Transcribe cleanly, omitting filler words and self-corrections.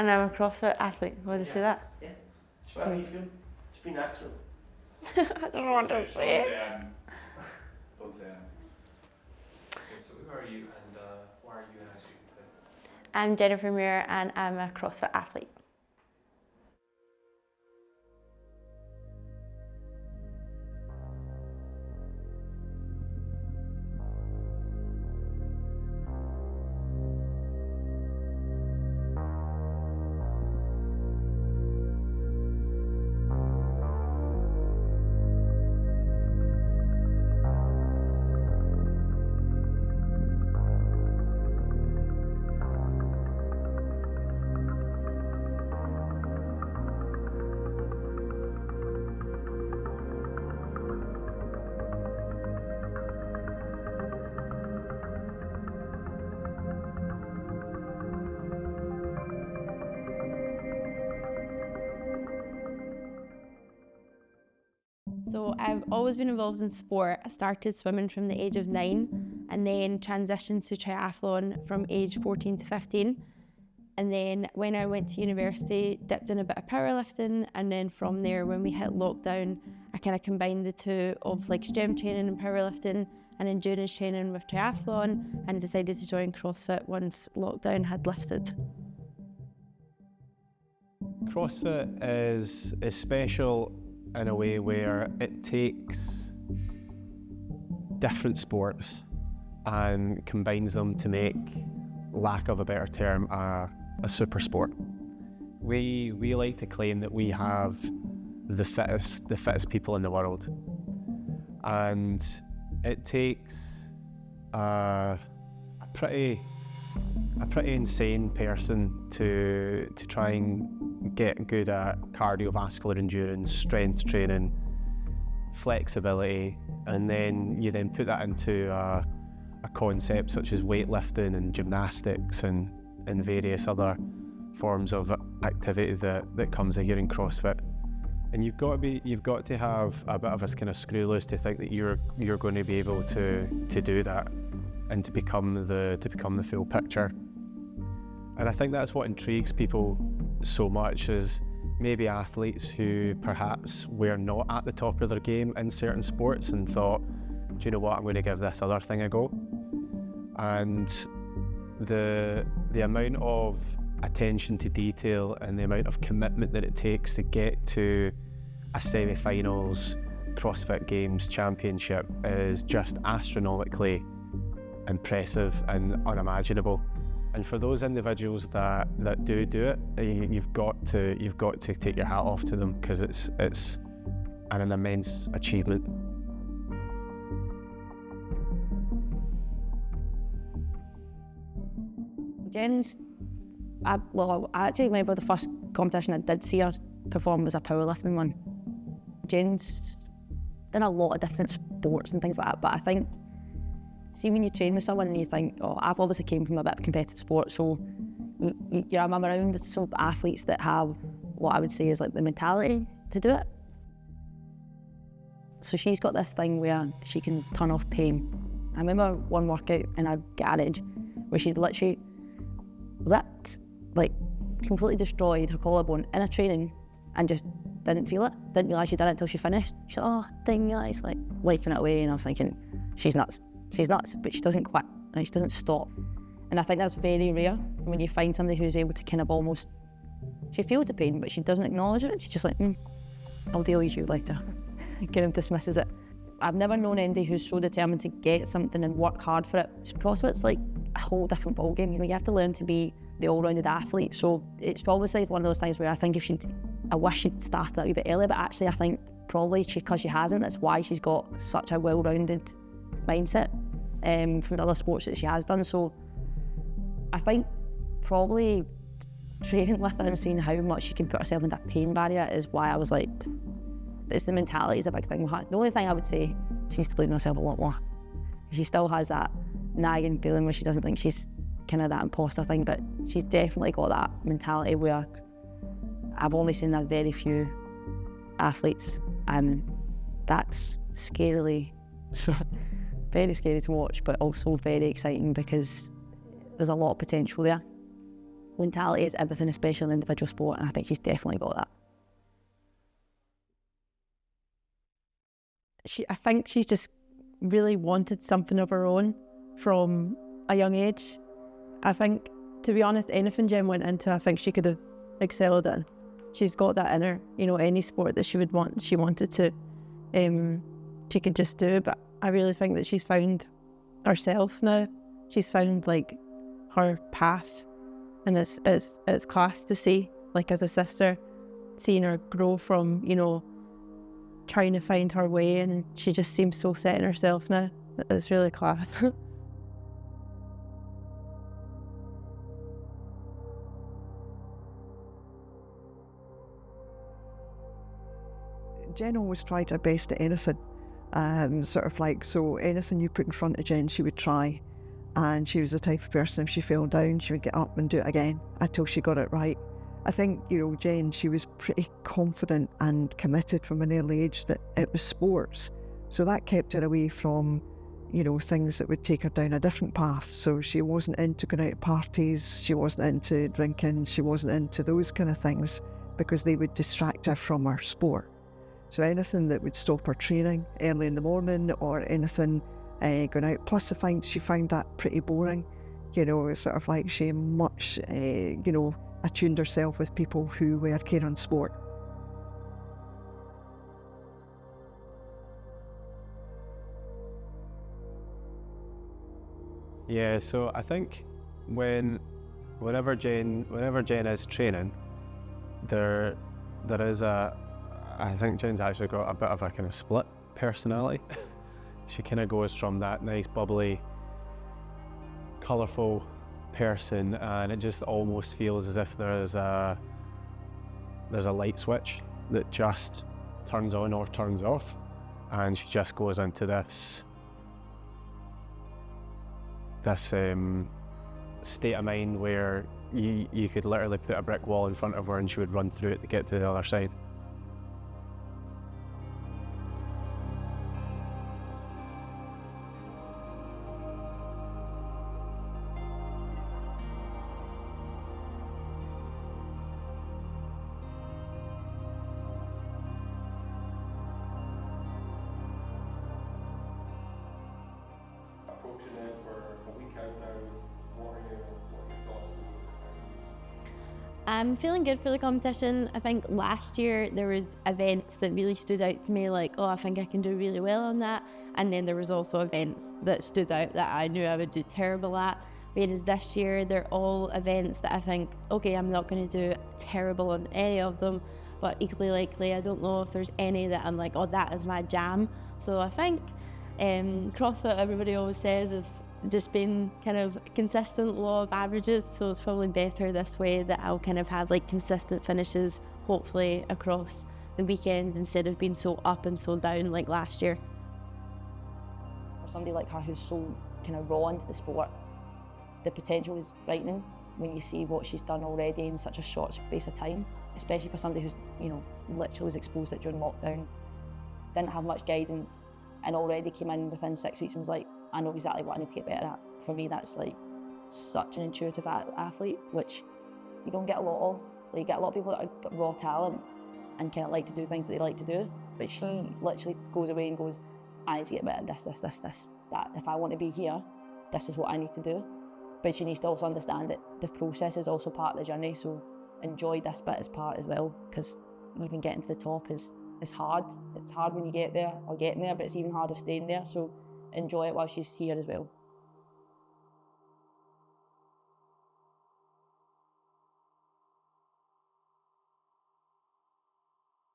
And I'm a CrossFit athlete. Why did you say that? Yeah. Just whatever you feel. Just be natural. I don't know what to say. Don't say Okay, so who are you and why are you and I speaking today? I'm Jennifer Muir and I'm a CrossFit athlete. So I've always been involved in sport. I started swimming from the age of 9 and then transitioned to triathlon from age 14 to 15. And then when I went to university, dipped in a bit of powerlifting, and then from there, when we hit lockdown, I kind of combined the two of like strength training and powerlifting and endurance training with triathlon, and decided to join CrossFit once lockdown had lifted. CrossFit is special in a way where it takes different sports and combines them to make, lack of a better term, a super sport. We like to claim that we have the fittest people in the world, and it takes a pretty insane person to try and get good at cardiovascular endurance, strength training, flexibility, and then you put that into a concept such as weightlifting and gymnastics and various other forms of activity that comes here in CrossFit. And you've got to have a bit of a kind of screw loose to think that you're going to be able to do that and to become the full picture. And I think that's what intrigues people so much, is maybe athletes who perhaps were not at the top of their game in certain sports and thought, do you know what, I'm going to give this other thing a go. And the amount of attention to detail and the amount of commitment that it takes to get to a semi-finals CrossFit Games championship is just astronomically impressive and unimaginable. And for those individuals that do it, you've got to take your hat off to them, because it's an immense achievement. Jen's, I actually remember the first competition I did see her perform was a powerlifting one. Jen's done a lot of different sports and things like that, but I think, see, when you train with someone and you think, oh, I've obviously came from a bit of competitive sport, so I'm around some athletes that have what I would say is like the mentality to do it. So she's got this thing where she can turn off pain. I remember one workout in a garage where she'd literally ripped, like completely destroyed her collarbone in a training and just didn't feel it, didn't realise she did it until she finished. She's like, oh, didn't realise, like wiping it away, and I was thinking, she's nuts, but she doesn't quit, like, she doesn't stop. And I think that's very rare when you find somebody who's able to kind of almost, she feels the pain, but she doesn't acknowledge it. She's just like, I'll deal with you later. Kind of dismisses it. I've never known anybody who's so determined to get something and work hard for it. CrossFit's like a whole different ballgame. You know, you have to learn to be the all-rounded athlete. So it's obviously one of those things where I think I wish she'd started a wee bit earlier, but actually I think probably because she hasn't, that's why she's got such a well-rounded mindset from the other sports that she has done. So I think probably training with her and seeing how much she can put herself in that pain barrier is why I was like, it's the mentality is a big thing with her. The only thing I would say, she needs to believe in herself a lot more. She still has that nagging feeling where she doesn't think she's kind of that imposter thing, but she's definitely got that mentality where I've only seen a very few athletes, and that's scarily, very scary to watch, but also very exciting because there's a lot of potential there. mentality is everything, especially in individual sport, and I think she's definitely got that. I think she's just really wanted something of her own from a young age. I think, to be honest, anything Jen went into, I think she could have excelled in. She's got that in her, you know, any sport that she wanted to, she could just do. But I really think that she's found herself now. She's found like her path, and it's class to see, like as a sister, seeing her grow from, you know, trying to find her way, and she just seems so set in herself now. It's really class. Jen always tried her best at anything, so anything you put in front of Jen, she would try. And she was the type of person, if she fell down, she would get up and do it again until she got it right. I think, you know, Jen, she was pretty confident and committed from an early age that it was sports. So that kept her away from, you know, things that would take her down a different path. So she wasn't into going out to parties, she wasn't into drinking, she wasn't into those kind of things, because they would distract her from her sport. So anything that would stop her training early in the morning or anything going out. Plus I find she found that pretty boring. You know, it's sort of like she much, you know, attuned herself with people who were keen on sport. Yeah, so I think whenever Jen is training, there is I think Jen's actually got a bit of a kind of split personality. She kind of goes from that nice, bubbly, colourful person, and it just almost feels as if there's a light switch that just turns on or turns off, and she just goes into this state of mind where you could literally put a brick wall in front of her and she would run through it to get to the other side. Approaching it, we're a week out now. What are your thoughts on this? I'm feeling good for the competition. I think last year there was events that really stood out to me, like, oh, I think I can do really well on that. And then there was also events that stood out that I knew I would do terrible at. Whereas this year, they're all events that I think, okay, I'm not going to do terrible on any of them, but equally likely, I don't know if there's any that I'm like, oh, that is my jam. So I think CrossFit, everybody always says, is just been kind of consistent law of averages, so it's probably better this way that I'll kind of have like consistent finishes, hopefully across the weekend, instead of being so up and so down like last year. For somebody like her who's so kind of raw into the sport, the potential is frightening when you see what she's done already in such a short space of time, especially for somebody who's, you know, literally was exposed to it during lockdown, didn't have much guidance, and already came in within 6 weeks and was like, I know exactly what I need to get better at. For me, that's like such an intuitive athlete, which you don't get a lot of. Like, you get a lot of people that have got raw talent and kind of like to do things that they like to do, but she literally goes away and goes, I need to get better at this, that. If I want to be here, this is what I need to do. But she needs to also understand that the process is also part of the journey, so enjoy this bit as part as well, because even getting to the top is hard. It's hard when you get there or getting there, but it's even harder staying there, so enjoy it while she's here as well.